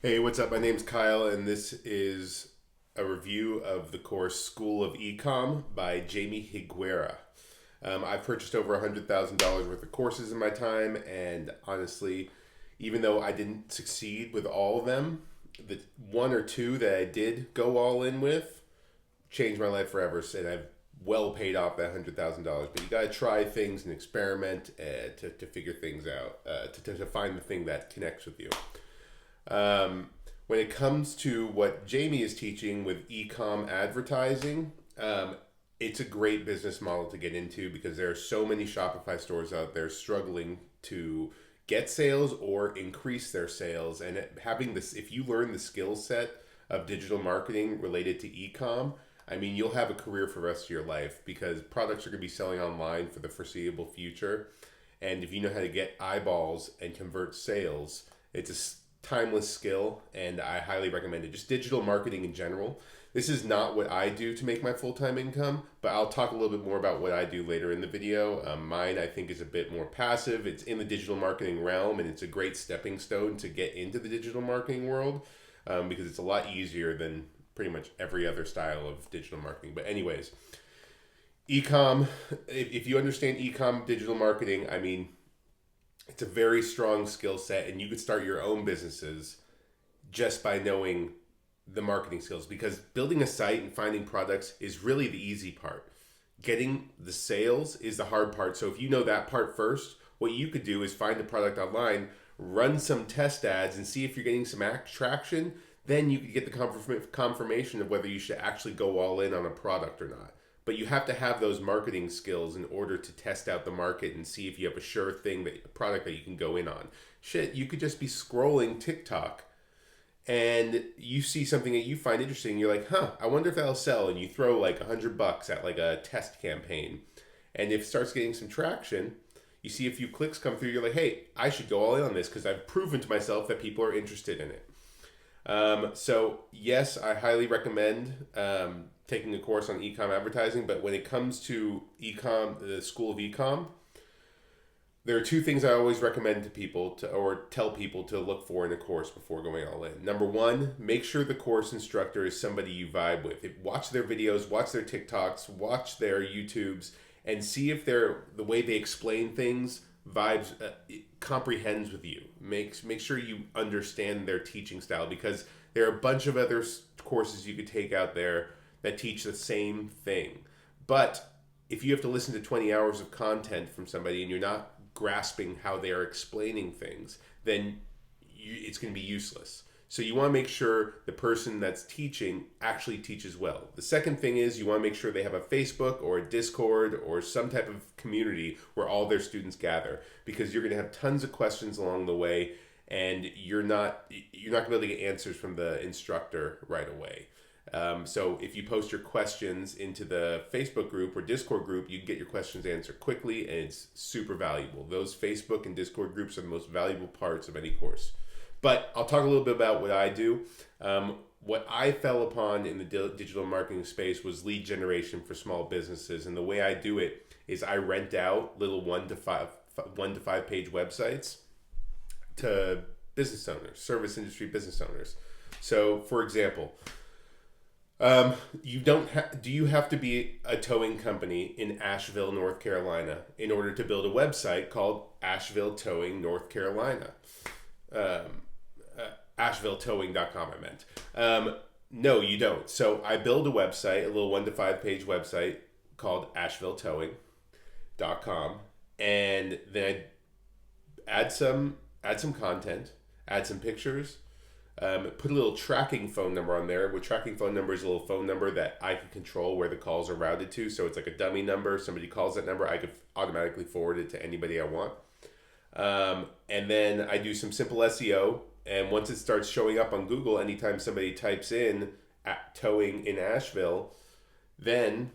Hey, what's up? My name's Kyle, and this is a review of the course School of Ecom by Jaime Higuera. I've purchased over $100,000 worth of courses in my time, and honestly, even though I didn't succeed with all of them, the one or two that I did go all in with changed my life forever, and I've well paid off that $100,000. But you got to try things and experiment to figure things out, to find the thing that connects with you. When it comes to what Jamie is teaching with ecom advertising, it's a great business model to get into because there are so many Shopify stores out there struggling to get sales or increase their sales. And having this, if you learn the skill set of digital marketing related to ecom, I mean, you'll have a career for the rest of your life because products are going to be selling online for the foreseeable future. And if you know how to get eyeballs and convert sales, it's a timeless skill, and I highly recommend it. Just digital marketing in general. This is not what I do to make my full-time income, but I'll talk a little bit more about what I do later in the video. Mine, I think, is a bit more passive. It's in the digital marketing realm, and it's a great stepping stone to get into the digital marketing world because it's a lot easier than pretty much every other style of digital marketing. But anyways, ecom, if you understand ecom digital marketing, I mean, it's a very strong skill set, and you could start your own businesses just by knowing the marketing skills, because building a site and finding products is really the easy part. Getting the sales is the hard part. So if you know that part first, what you could do is find a product online, run some test ads, and see if you're getting some traction. Then you could get the confirmation of whether you should actually go all in on a product or not. But you have to have those marketing skills in order to test out the market and see if you have a sure thing, that a product that you can go in on. Shit, you could just be scrolling TikTok and you see something that you find interesting. You're like, huh, I wonder if that'll sell. And you throw like $100 at like a test campaign. And if it starts getting some traction, you see a few clicks come through. You're like, hey, I should go all in on this because I've proven to myself that people are interested in it. So yes, I highly recommend taking a course on ecom advertising. But when it comes to ecom, the School of Ecom, there are two things I always recommend to people or tell people to look for in a course before going all in. Number one, make sure the course instructor is somebody you vibe with. Watch their videos, watch their TikToks, watch their YouTubes, and see if the way they explain things vibes comprehends with you. Make sure you understand their teaching style, because there are a bunch of other courses you could take out there that teach the same thing. But if you have to listen to 20 hours of content from somebody and you're not grasping how they are explaining things, then it's going to be useless. So you want to make sure the person that's teaching actually teaches well. The second thing is you want to make sure they have a Facebook or a Discord or some type of community where all their students gather, because you're going to have tons of questions along the way, and you're not going to be able to get answers from the instructor right away. So if you post your questions into the Facebook group or Discord group, you can get your questions answered quickly, and it's super valuable. Those Facebook and Discord groups are the most valuable parts of any course. But I'll talk a little bit about what I do. What I fell upon in the digital marketing space was lead generation for small businesses, and the way I do it is I rent out little 1 to 5 page websites to business owners, service industry business owners. So, for example, do you have to be a towing company in Asheville, North Carolina, in order to build a website called Asheville Towing North Carolina? AshevilleTowing.com, I meant. No, you don't. So I build a website, a little 1 to 5 page website called AshevilleTowing.com, and then I add some content, add some pictures, put a little tracking phone number on there. With tracking phone number is a little phone number that I can control where the calls are routed to. So it's like a dummy number. Somebody calls that number, I could automatically forward it to anybody I want. And then I do some simple SEO. And once it starts showing up on Google, anytime somebody types in towing in Asheville, then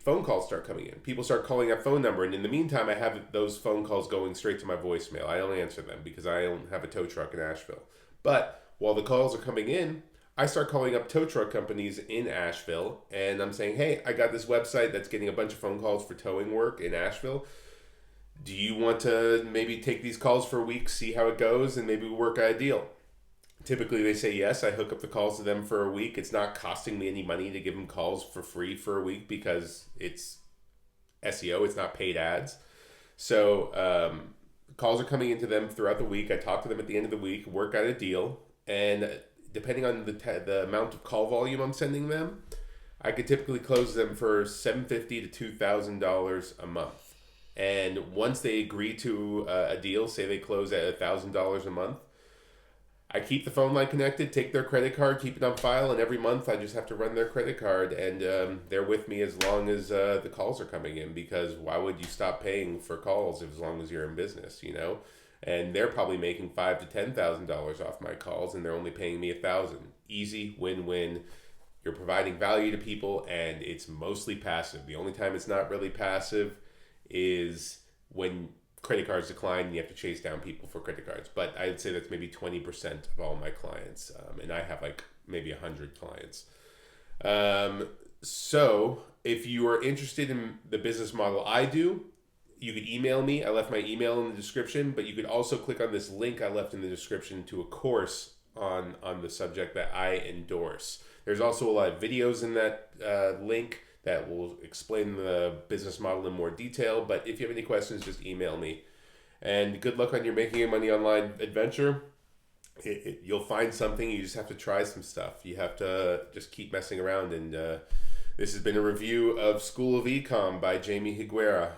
phone calls start coming in. People start calling that phone number. And in the meantime, I have those phone calls going straight to my voicemail. I don't answer them because I don't have a tow truck in Asheville. But while the calls are coming in, I start calling up tow truck companies in Asheville. And I'm saying, hey, I got this website that's getting a bunch of phone calls for towing work in Asheville. Do you want to maybe take these calls for a week, see how it goes, and maybe we work out a deal? Typically, they say yes. I hook up the calls to them for a week. It's not costing me any money to give them calls for free for a week because it's SEO. It's not paid ads. So calls are coming into them throughout the week. I talk to them at the end of the week, work out a deal, and depending on the amount of call volume I'm sending them, I could typically close them for $750 to $2,000 a month. And once they agree to a deal, say they close at $1,000 a month, I keep the phone line connected, take their credit card, keep it on file, and every month I just have to run their credit card, and they're with me as long as the calls are coming in, because why would you stop paying for calls as long as you're in business, you know? And they're probably making $5,000 to $10,000 off my calls, and they're only paying me $1,000. Easy, win-win. You're providing value to people, and it's mostly passive. The only time it's not really passive is when credit cards decline and you have to chase down people for credit cards. But I'd say that's maybe 20% of all my clients. And I have like maybe 100 clients. So if you are interested in the business model I do, you could email me. I left my email in the description, but you could also click on this link I left in the description to a course on the subject that I endorse. There's also a lot of videos in that link that will explain the business model in more detail. But if you have any questions, just email me. And good luck on your making a money online adventure. You'll find something. You just have to try some stuff. You have to just keep messing around. And this has been a review of School of Ecom by Jaime Higuera.